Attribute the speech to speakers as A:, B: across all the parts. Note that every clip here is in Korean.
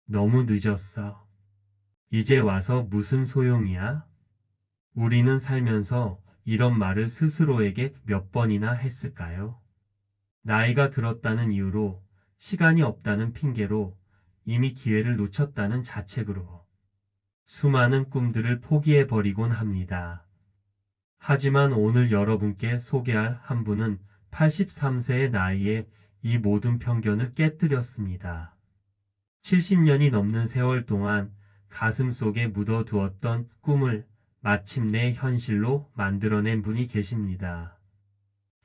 A: 너무 늦었어. 이제 와서 무슨 소용이야? 우리는 살면서 이런 말을 스스로에게 몇 번이나 했을까요? 나이가 들었다는 이유로, 시간이 없다는 핑계로, 이미 기회를 놓쳤다는 자책으로 수많은 꿈들을 포기해버리곤 합니다. 하지만 오늘 여러분께 소개할 한 분은 83세의 나이에 이 모든 편견을 깨뜨렸습니다. 70년이 넘는 세월 동안 가슴 속에 묻어두었던 꿈을 마침내 현실로 만들어낸 분이 계십니다.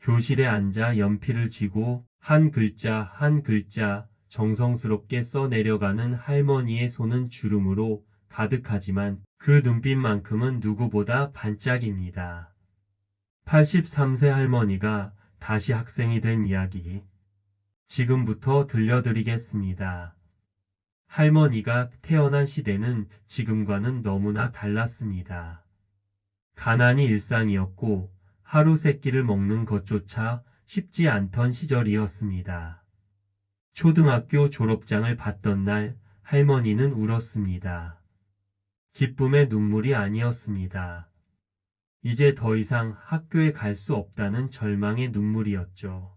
A: 교실에 앉아 연필을 쥐고 한 글자 한 글자 정성스럽게 써내려가는 할머니의 손은 주름으로 가득하지만 그 눈빛만큼은 누구보다 반짝입니다. 83세 할머니가 다시 학생이 된 이야기 지금부터 들려드리겠습니다. 할머니가 태어난 시대는 지금과는 너무나 달랐습니다. 가난이 일상이었고 하루 세 끼를 먹는 것조차 쉽지 않던 시절이었습니다. 초등학교 졸업장을 받던 날 할머니는 울었습니다. 기쁨의 눈물이 아니었습니다. 이제 더 이상 학교에 갈 수 없다는 절망의 눈물이었죠.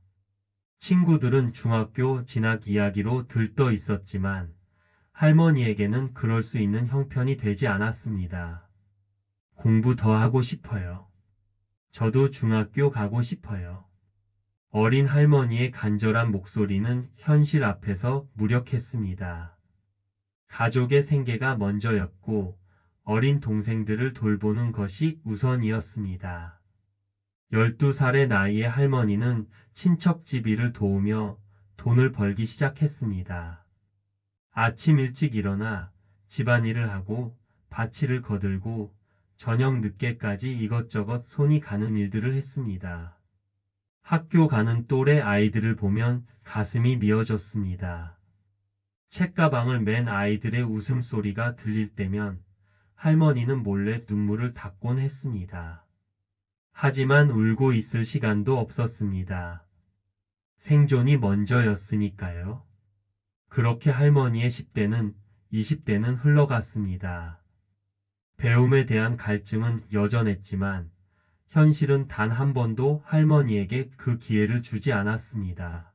A: 친구들은 중학교 진학 이야기로 들떠 있었지만 할머니에게는 그럴 수 있는 형편이 되지 않았습니다. 공부 더 하고 싶어요. 저도 중학교 가고 싶어요. 어린 할머니의 간절한 목소리는 현실 앞에서 무력했습니다. 가족의 생계가 먼저였고 어린 동생들을 돌보는 것이 우선이었습니다. 12살의 나이의 할머니는 친척집 일을 도우며 돈을 벌기 시작했습니다. 아침 일찍 일어나 집안일을 하고 밭일을 거들고 저녁 늦게까지 이것저것 손이 가는 일들을 했습니다. 학교 가는 또래 아이들을 보면 가슴이 미어졌습니다. 책가방을 맨 아이들의 웃음소리가 들릴 때면 할머니는 몰래 눈물을 닦곤 했습니다. 하지만 울고 있을 시간도 없었습니다. 생존이 먼저였으니까요. 그렇게 할머니의 10대는 20대는 흘러갔습니다. 배움에 대한 갈증은 여전했지만 현실은 단 한 번도 할머니에게 그 기회를 주지 않았습니다.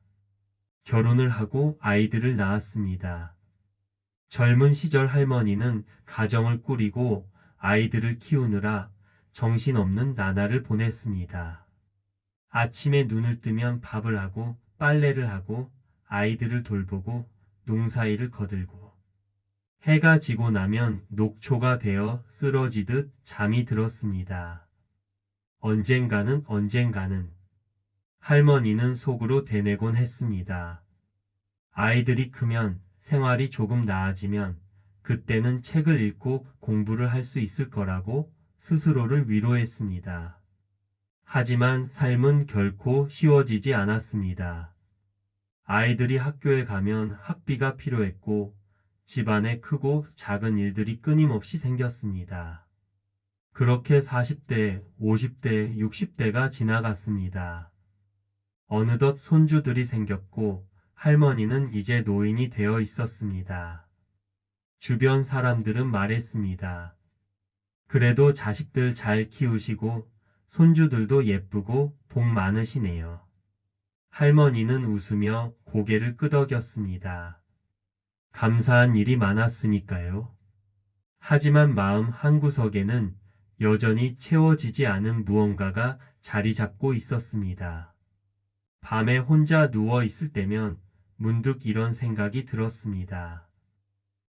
A: 결혼을 하고 아이들을 낳았습니다. 젊은 시절 할머니는 가정을 꾸리고 아이들을 키우느라 정신없는 나날을 보냈습니다. 아침에 눈을 뜨면 밥을 하고 빨래를 하고 아이들을 돌보고 농사일을 거들고 해가 지고 나면 녹초가 되어 쓰러지듯 잠이 들었습니다. 언젠가는 할머니는 속으로 되뇌곤 했습니다. 아이들이 크면 생활이 조금 나아지면 그때는 책을 읽고 공부를 할 수 있을 거라고 스스로를 위로했습니다. 하지만 삶은 결코 쉬워지지 않았습니다. 아이들이 학교에 가면 학비가 필요했고 집안에 크고 작은 일들이 끊임없이 생겼습니다. 그렇게 40대, 50대, 60대가 지나갔습니다. 어느덧 손주들이 생겼고 할머니는 이제 노인이 되어 있었습니다. 주변 사람들은 말했습니다. 그래도 자식들 잘 키우시고 손주들도 예쁘고 복 많으시네요. 할머니는 웃으며 고개를 끄덕였습니다. 감사한 일이 많았으니까요. 하지만 마음 한구석에는 여전히 채워지지 않은 무언가가 자리 잡고 있었습니다. 밤에 혼자 누워 있을 때면 문득 이런 생각이 들었습니다.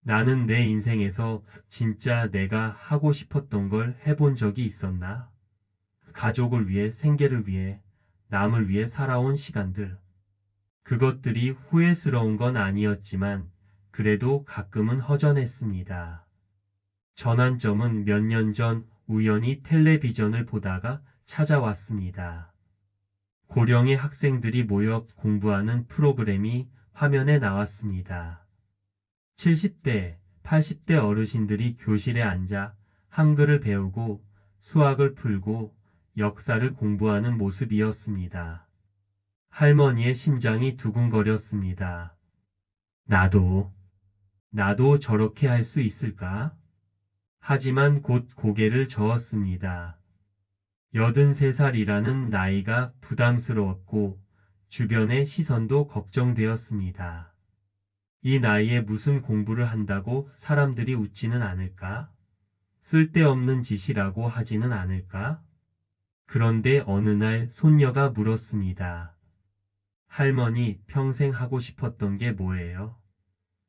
A: 나는 내 인생에서 진짜 내가 하고 싶었던 걸 해본 적이 있었나? 가족을 위해, 생계를 위해, 남을 위해 살아온 시간들. 그것들이 후회스러운 건 아니었지만 그래도 가끔은 허전했습니다. 전환점은 몇 년 전 우연히 텔레비전을 보다가 찾아왔습니다. 고령의 학생들이 모여 공부하는 프로그램이 화면에 나왔습니다. 70대, 80대 어르신들이 교실에 앉아 한글을 배우고 수학을 풀고 역사를 공부하는 모습이었습니다. 할머니의 심장이 두근거렸습니다. 나도 나도 저렇게 할 수 있을까? 하지만 곧 고개를 저었습니다. 83살이라는 나이가 부담스러웠고 주변의 시선도 걱정되었습니다. 이 나이에 무슨 공부를 한다고 사람들이 웃지는 않을까? 쓸데없는 짓이라고 하지는 않을까? 그런데 어느 날 손녀가 물었습니다. 할머니, 평생 하고 싶었던 게 뭐예요?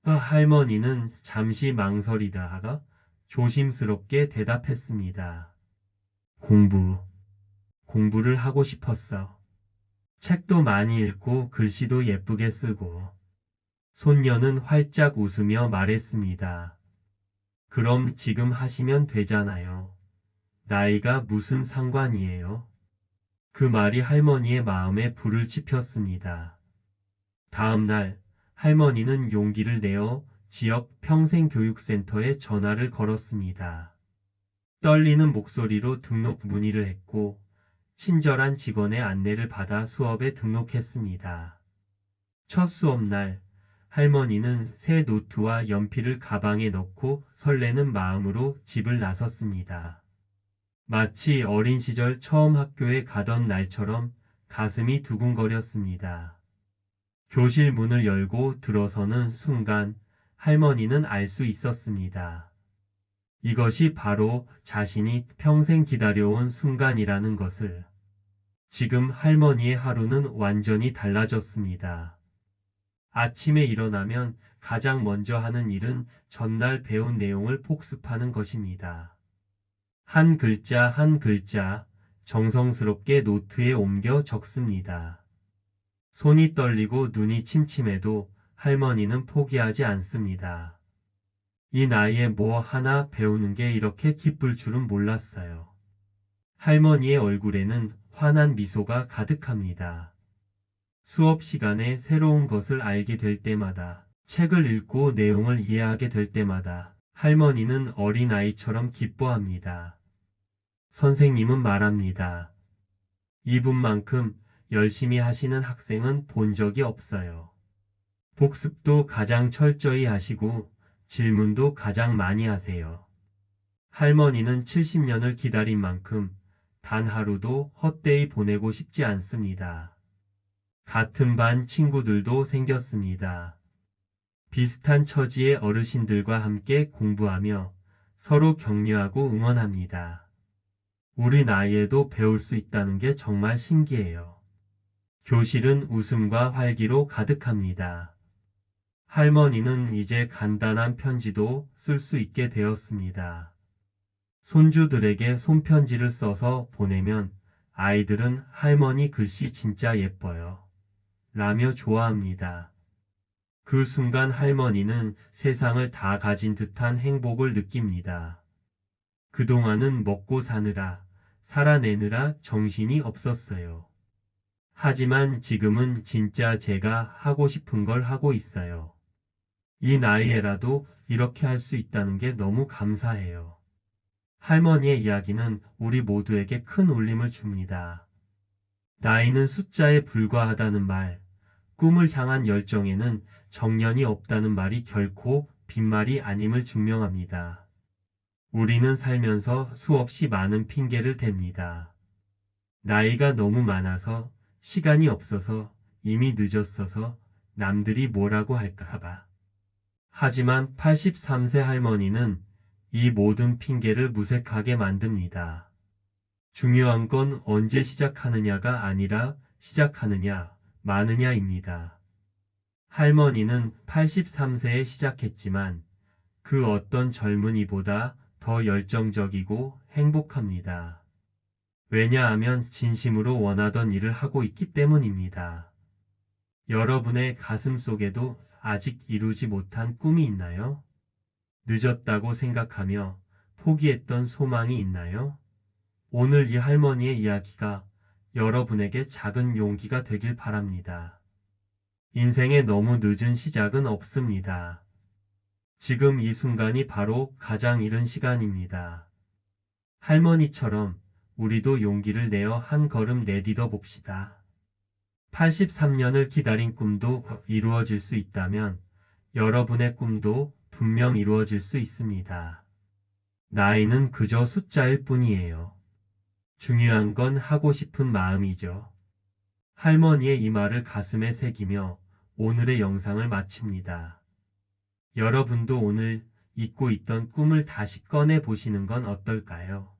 A: 할머니는 잠시 망설이다가 조심스럽게 대답했습니다. 공부를 하고 싶었어. 책도 많이 읽고 글씨도 예쁘게 쓰고. 손녀는 활짝 웃으며 말했습니다. 그럼 지금 하시면 되잖아요. 나이가 무슨 상관이에요? 그 말이 할머니의 마음에 불을 지폈습니다. 다음 날 할머니는 용기를 내어 지역 평생교육센터에 전화를 걸었습니다. 떨리는 목소리로 등록 문의를 했고 친절한 직원의 안내를 받아 수업에 등록했습니다. 첫 수업날 할머니는 새 노트와 연필을 가방에 넣고 설레는 마음으로 집을 나섰습니다. 마치 어린 시절 처음 학교에 가던 날처럼 가슴이 두근거렸습니다. 교실 문을 열고 들어서는 순간 할머니는 알 수 있었습니다. 이것이 바로 자신이 평생 기다려온 순간이라는 것을. 지금 할머니의 하루는 완전히 달라졌습니다. 아침에 일어나면 가장 먼저 하는 일은 전날 배운 내용을 복습하는 것입니다. 한 글자 한 글자 정성스럽게 노트에 옮겨 적습니다. 손이 떨리고 눈이 침침해도 할머니는 포기하지 않습니다. 이 나이에 뭐 하나 배우는 게 이렇게 기쁠 줄은 몰랐어요. 할머니의 얼굴에는 환한 미소가 가득합니다. 수업 시간에 새로운 것을 알게 될 때마다, 책을 읽고 내용을 이해하게 될 때마다 할머니는 어린아이처럼 기뻐합니다. 선생님은 말합니다. 이분만큼 열심히 하시는 학생은 본 적이 없어요. 복습도 가장 철저히 하시고 질문도 가장 많이 하세요. 할머니는 70년을 기다린 만큼 단 하루도 헛되이 보내고 싶지 않습니다. 같은 반 친구들도 생겼습니다. 비슷한 처지의 어르신들과 함께 공부하며 서로 격려하고 응원합니다. 우리 나이에도 배울 수 있다는 게 정말 신기해요. 교실은 웃음과 활기로 가득합니다. 할머니는 이제 간단한 편지도 쓸 수 있게 되었습니다. 손주들에게 손편지를 써서 보내면 아이들은 할머니 글씨 진짜 예뻐요. 라며 좋아합니다. 그 순간 할머니는 세상을 다 가진 듯한 행복을 느낍니다. 그동안은 먹고 사느라, 살아내느라 정신이 없었어요. 하지만 지금은 진짜 제가 하고 싶은 걸 하고 있어요. 이 나이에라도 이렇게 할 수 있다는 게 너무 감사해요. 할머니의 이야기는 우리 모두에게 큰 울림을 줍니다. 나이는 숫자에 불과하다는 말, 꿈을 향한 열정에는 정년이 없다는 말이 결코 빈말이 아님을 증명합니다. 우리는 살면서 수없이 많은 핑계를 댑니다. 나이가 너무 많아서, 시간이 없어서, 이미 늦었어서, 남들이 뭐라고 할까봐. 하지만 83세 할머니는 이 모든 핑계를 무색하게 만듭니다. 중요한 건 언제 시작하느냐가 아니라 시작하느냐, 마느냐입니다. 할머니는 83세에 시작했지만 그 어떤 젊은이보다 더 열정적이고 행복합니다. 왜냐하면 진심으로 원하던 일을 하고 있기 때문입니다. 여러분의 가슴 속에도 아직 이루지 못한 꿈이 있나요? 늦었다고 생각하며 포기했던 소망이 있나요? 오늘 이 할머니의 이야기가 여러분에게 작은 용기가 되길 바랍니다. 인생에 너무 늦은 시작은 없습니다. 지금 이 순간이 바로 가장 이른 시간입니다. 할머니처럼 우리도 용기를 내어 한 걸음 내딛어 봅시다. 83년을 기다린 꿈도 이루어질 수 있다면 여러분의 꿈도 분명 이루어질 수 있습니다. 나이는 그저 숫자일 뿐이에요. 중요한 건 하고 싶은 마음이죠. 할머니의 이 말을 가슴에 새기며 오늘의 영상을 마칩니다. 여러분도 오늘 잊고 있던 꿈을 다시 꺼내 보시는 건 어떨까요?